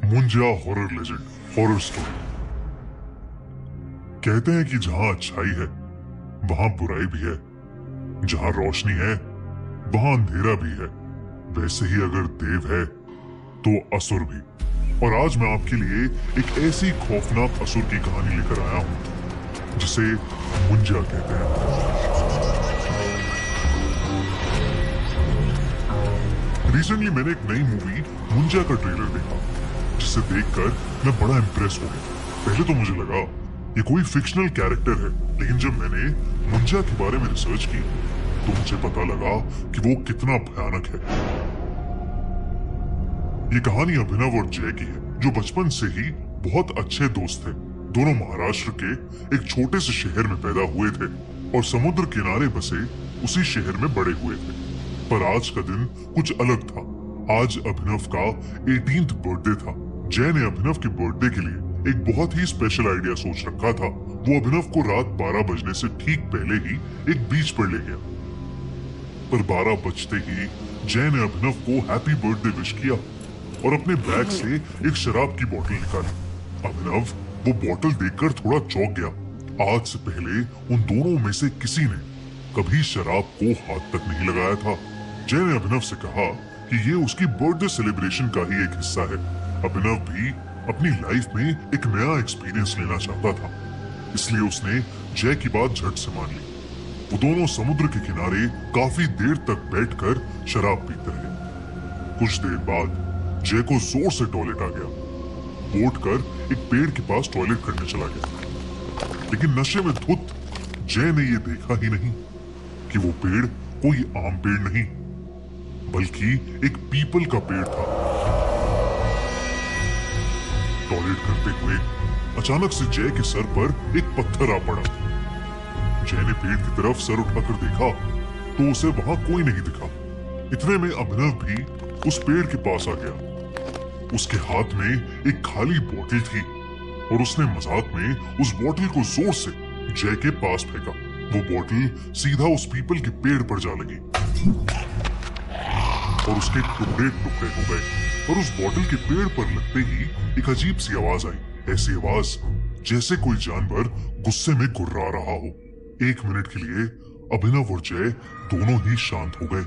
मुंजा horror legend, horror story. कहते हैं कि जहां अच्छाई है वहां बुराई भी है, जहां रोशनी है वहां अंधेरा भी है। वैसे ही अगर देव है तो असुर भी। और आज मैं आपके लिए एक ऐसी खौफनाक असुर की कहानी लेकर आया हूं जिसे मुंजा कहते हैं। रिसेंटली मैंने एक नई मूवी मुंजा का ट्रेलर देखा, जिसे देखकर मैं बड़ा इंप्रेस हो गया। पहले तो मुझे लगा ये कोई फिक्शनल कैरेक्टर है, लेकिन जब मैंने मुंजा के बारे में रिसर्च की तो मुझे पता लगा कि वो कितना भयानक है। ये कहानी अभिनव और जय की है, जो बचपन से ही बहुत अच्छे दोस्त थे। दोनों महाराष्ट्र के एक छोटे से शहर में पैदा हुए थे और समुद्र किनारे बसे उसी शहर में बड़े हुए थे। पर आज का दिन कुछ अलग था। आज अभिनव का 18th बर्थडे था। जय ने अभिनव के बर्थडे के लिए एक बहुत ही स्पेशल आइडिया सोच रखा था। वो अभिनव को रात 12 बजने से ठीक पहले ही एक बीच पर ले गया। पर 12 बजते ही जय ने अभिनव को हैप्पी बर्थडे विश किया और अपने बैग से एक शराब की बोतल निकाली। अभिनव वो बोतल देखकर थोड़ा चौंक गया। आज से पहले उन दोनों में से किसी ने कभी शराब को हाथ तक नहीं लगाया था। जय ने अभिनव से कहा कि ये उसकी बर्थडे सेलिब्रेशन का ही एक हिस्सा है। अभिनव भी अपनी लाइफ में एक नया एक्सपीरियंस लेना चाहता था, इसलिए उसने जय की बात झट से मान ली। वो दोनों समुद्र के किनारे काफी देर तक बैठकर शराब पीते रहे। कुछ देर बाद जय को जोर से टॉयलेट आ गया। वो उठकर एक पेड़ के पास टॉयलेट करने चला गया, लेकिन नशे में धुत जय ने ये देखा ही नहीं कि वो पेड़ कोई आम पेड़ नहीं, बल्कि एक पीपल का पेड़ था। टॉयलेट करते हुए अचानक से जय के सर पर एक पत्थर आ पड़ा। जय ने पेड़ की तरफ सर उठाकर देखा तो उसे वहां कोई नहीं दिखा। इतने में अभिनव भी उस पेड़ के पास आ गया। उसके हाथ में एक खाली बोतल थी और उसने मजाक में उस बोतल को जोर से जय के पास फेंका। वो बोतल सीधा उस पीपल के पेड़ पर जा लगी और उसके टुकड़े टुकड़े हो गए। और उस बोतल के पेड़ पर लगते ही एक अजीब सी आवाज आई। ऐसी आवाज जैसे कोई जानवर गुस्से में गुर्रा रहा हो। 1 मिनट के लिए अभिनव और जय दोनों ही शांत हो गए,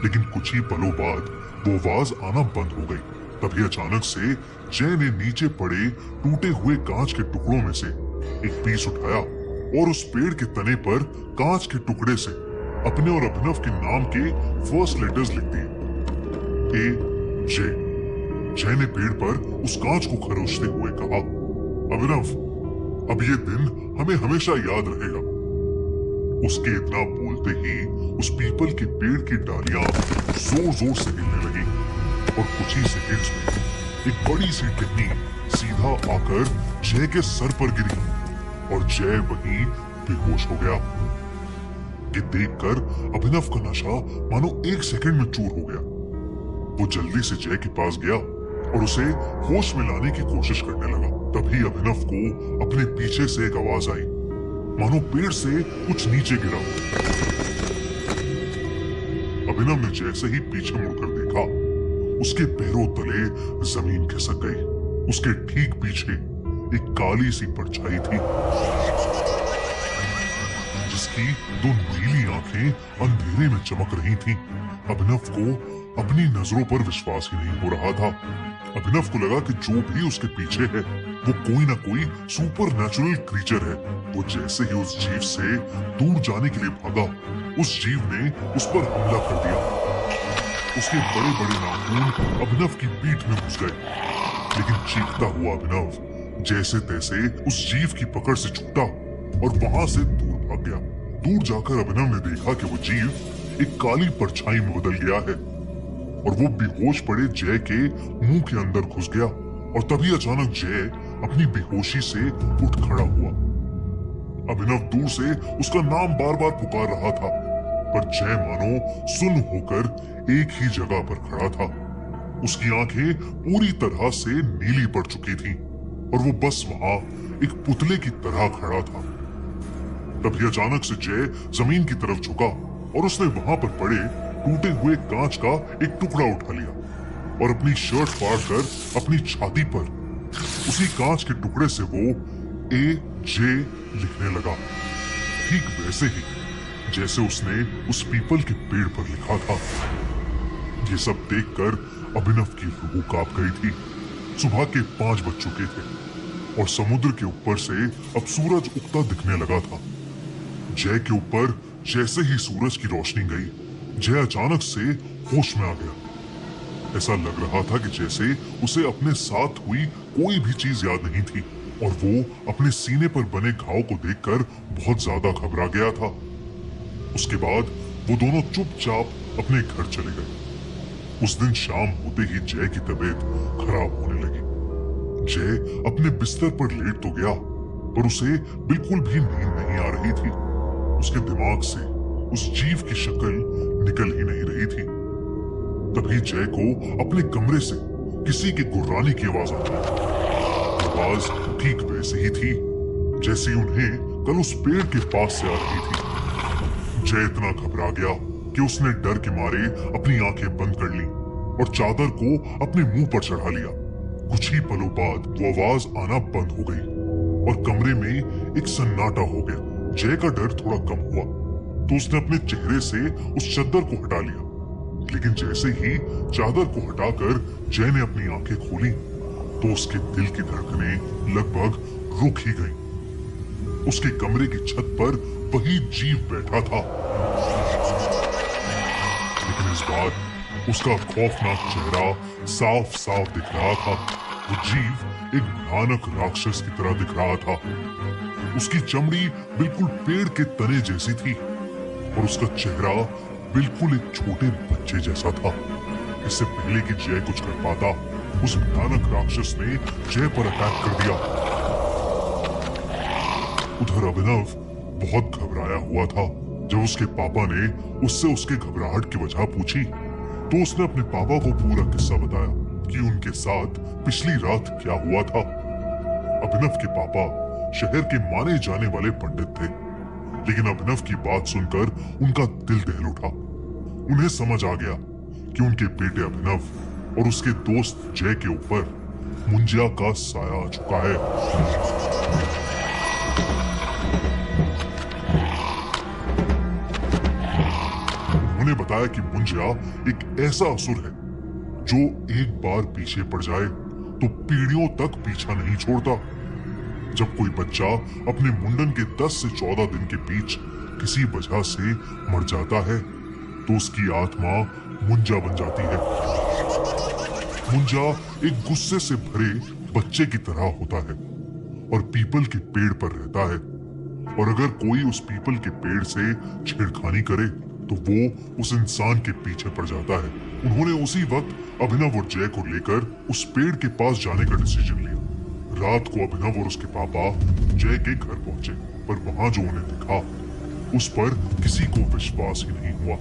लेकिन कुछ ही पलों बाद वो आवाज आना बंद हो गई। तभी अचानक से जय ने नीचे पड़े टूटे हुए कांच के टुकड़ों में से एक पीस उठाया और उस पेड़ के तने पर कांच के टुकड़े से अपने और अभिनव के नाम के फर्स्ट लेटर्स लिख दिए, A-J। जय ने पेड़ पर उस कांच को खरोचते हुए कहा, अभिनव, अब ये दिन हमें हमेशा याद रहेगा। उसके इतना बोलते ही उस पीपल के पेड़ की डालियां जोर जोर से हिलने लगी और कुछ ही सेकंड्स में एक बड़ी सी टहनी सीधा आकर जय के सर पर गिरी और जय वहीं बेहोश हो गया। ये देखकर अभिनव का नशा मानो 1 सेकंड में चूर हो गया। वो जल्दी से जय के पास गया और उसे होश में लाने की कोशिश करने लगा। तभी अभिनव को अपने पीछे से एक आवाज आई, मानो पेड़ से कुछ नीचे गिरा। अभिनव ने जैसे ही पीछे मुड़कर देखा, उसके पैरों तले जमीन खिसक गई। उसके ठीक पीछे एक काली सी परछाई थी, जिसकी 2 नीली आंखें अंधेरे में चमक रही थीं। अभिनव को अपनी नजरों पर विश्वास ही नहीं हो रहा था। अभिनव को लगा कि जो भी उसके पीछे है वो कोई ना कोई सुपर नेचुरल क्रीचर है। वो जैसे ही उस जीव से दूर जाने के लिए भागा, उस जीव ने उस पर हमला कर दिया। उसके बड़े बड़े नाखून अभिनव की पीठ में घुस गए, लेकिन चीखता हुआ अभिनव जैसे तैसे उस जीव की पकड़ से छूटा और वहां से दूर भाग गया। दूर जाकर अभिनव ने देखा कि वो जीव एक काली परछाई में बदल गया है और वो बेहोश पड़े जय के मुंह के अंदर घुस गया। और तभी अचानक जय अपनी बेहोशी से उठ खड़ा हुआ। अभिनव दूर से उसका नाम बार बार पुकार रहा था, पर जय मानो सुन्न होकर एक ही जगह पर खड़ा था। उसकी आंखें पूरी तरह से नीली पड़ चुकी थीं और वो बस वहां एक पुतले की तरह खड़ा था। तभी अचानक से जय जमीन की तरफ झुका और उसने वहां पर पड़े टूटे हुए कांच का एक टुकड़ा उठा लिया और अपनी शर्ट फाड़कर अपनी छाती पर उसी कांच के टुकड़े से वो AJ लिखने लगा, ठीक वैसे ही जैसे उसने उस पीपल के पेड़ पर लिखा था। ये सब देखकर अभिनव की रूह कांप गई थी। सुबह के 5 बज चुके थे और समुद्र के ऊपर से अब सूरज उगता दिखने लगा था। जय के ऊपर जैसे ही सूरज की रोशनी गई, जय अचानक से होश में आ गया। ऐसा लग रहा था कि जैसे उसे अपने साथ हुई कोई भी चीज याद नहीं थी और वो अपने सीने पर बने घाव को देखकर बहुत ज्यादा घबरा गया था। उसके बाद वो दोनों चुपचाप अपने घर चले गए। उस दिन शाम होते ही जय की तबीयत खराब होने लगी। जय अपने बिस्तर पर लेट तो गया, पर उसे बिल्कुल भी नींद नहीं आ रही थी। उसके दिमाग से उस जीव की शक्ल निकल ही नहीं रही थी। तभी जय को अपने कमरे से किसी के गुर्राने की आवाज आई। आवाज ठीक वैसे ही थी जैसी उन्हें कल उस पेड़ के पास से आ रही थी। जय इतना घबरा गया कि उसने डर के मारे अपनी आंखें बंद कर ली और चादर को अपने मुंह पर चढ़ा लिया। कुछ ही पलों बाद वो आवाज आना बंद हो गई और कमरे में एक सन्नाटा हो गया। जय का डर थोड़ा कम हुआ तो उसने अपने चेहरे से उस चादर को हटा लिया, लेकिन जैसे ही चादर को हटाकर जय ने अपनी आंखें खोली तो उसके दिल की धड़कनें लगभग रुक ही गईं। उसके कमरे की छत पर वही जीव बैठा था, लेकिन इस बार उसका खौफनाक चेहरा साफ साफ दिख रहा था। वो जीव एक भयानक राक्षस की तरह दिख रहा था। उसकी चमड़ी बिल्कुल पेड़ के तने जैसी थी और उसका चेहरा बिल्कुल एक छोटे बच्चे जैसा था। इससे पहले कि जय कुछ कर पाता, उस भयानक राक्षस ने जय पर अटैक कर दिया। उधर अभिनव बहुत घबराया हुआ था। जब उसके पापा ने उससे उसके घबराहट की वजह पूछी तो उसने अपने पापा को पूरा किस्सा बताया कि उनके साथ पिछली रात क्या हुआ था। अभिनव के पापा शहर के माने जाने वाले पंडित थे, लेकिन अभिनव की बात सुनकर उनका दिल दहल उठा। उन्हें समझ आ गया कि उनके बेटे अभिनव और उसके दोस्त जय के ऊपर मुंजिया का साया आ चुका है। उन्होंने बताया कि मुंजिया एक ऐसा असुर है जो एक बार पीछे पड़ जाए तो पीढ़ियों तक पीछा नहीं छोड़ता। जब कोई बच्चा अपने मुंडन के 10 से 14 दिन के बीच किसी वजह से मर जाता है तो उसकी आत्मा मुंजा बन जाती है। मुंजा एक गुस्से से भरे बच्चे की तरह होता है और पीपल के पेड़ पर रहता है, और अगर कोई उस पीपल के पेड़ से छेड़खानी करे तो वो उस इंसान के पीछे पड़ जाता है। उन्होंने उसी वक्त अभिनव और जय को लेकर उस पेड़ के पास जाने का डिसीजन लिया। रात को अभिनव और उसके पापा जय के घर पहुंचे, पर वहां जो उन्हें दिखा उस पर किसी को विश्वास ही नहीं हुआ।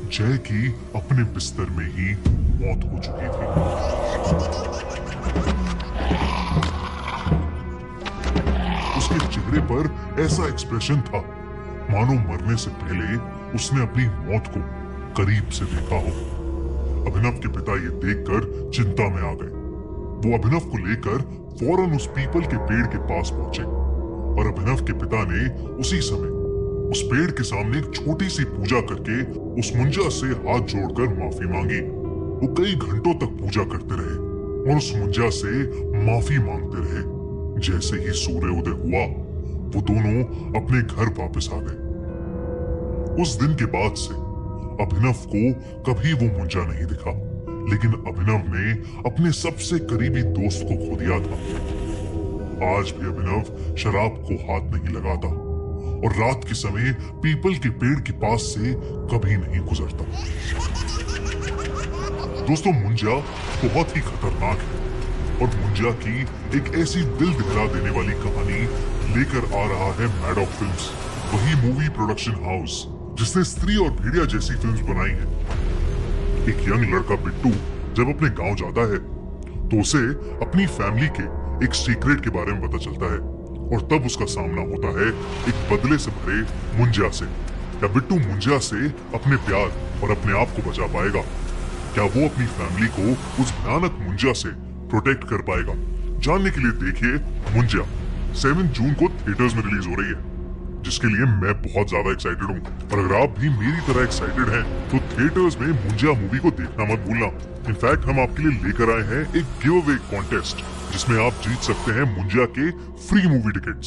जय की अपने बिस्तर में ही मौत हो चुकी थी। उसके चेहरे पर ऐसा एक्सप्रेशन था मानो मरने से पहले उसने अपनी मौत को करीब से देखा हो। अभिनव के पिता ये देखकर चिंता में आ गए। वो अभिनव को लेकर फौरन उस पीपल के पेड़ के पास पहुंचे और अभिनव के पिता ने उसी समय उस पेड़ के सामने एक छोटी सी पूजा करके उस मुंजा से हाथ जोड़कर माफी मांगी। वो कई घंटों तक पूजा करते रहे और उस मुंजा से माफी मांगते रहे। जैसे ही सूर्योदय हुआ वो दोनों अपने घर वापस आ गए। उस दिन के बाद से अभिनव को कभी वो मुंजा नहीं दिखा, लेकिन अभिनव ने अपने सबसे करीबी दोस्त को खो दिया था। आज भी अभिनव शराब को हाथ नहीं लगाता और रात के समय पीपल के पेड़ के पास से कभी नहीं गुजरता। दोस्तों, मुंजा बहुत ही खतरनाक है और मुंजा की एक ऐसी दिल दहला देने वाली कहानी लेकर आ रहा है मैडॉक फिल्म्स, वही मूवी प्रोडक्शन हाउस जिसने स्त्री और भेड़िया जैसी फिल्म्स बनाई हैं। एक यंग लड़का बिट्टू जब अपने गांव जाता है तो उसे अपनी फैमिली के एक सीक्रेट के बारे में पता चलता है और तब उसका सामना होता है एक बदले से भरे मुंजिया से। क्या बिट्टू मुंजिया से अपने प्यार और अपने आप को बचा पाएगा? क्या वो अपनी फैमिली को उस भयानक मुंजा से प्रोटेक्ट कर पाएगा? जानने के लिए देखिए मुंजा 7 जून को थिएटर्स में रिलीज हो रही है, जिसके लिए मैं बहुत ज्यादा एक्साइटेड हूँ। और अगर आप भी मेरी तरह एक्साइटेड हैं, तो थिएटर्स में मुंजा मूवी को देखना मत भूलना। इनफैक्ट हम आपके लिए लेकर आए हैं एक गिव अवे कॉन्टेस्ट, जिसमें आप जीत सकते हैं मुंजा के फ्री मूवी टिकट्स।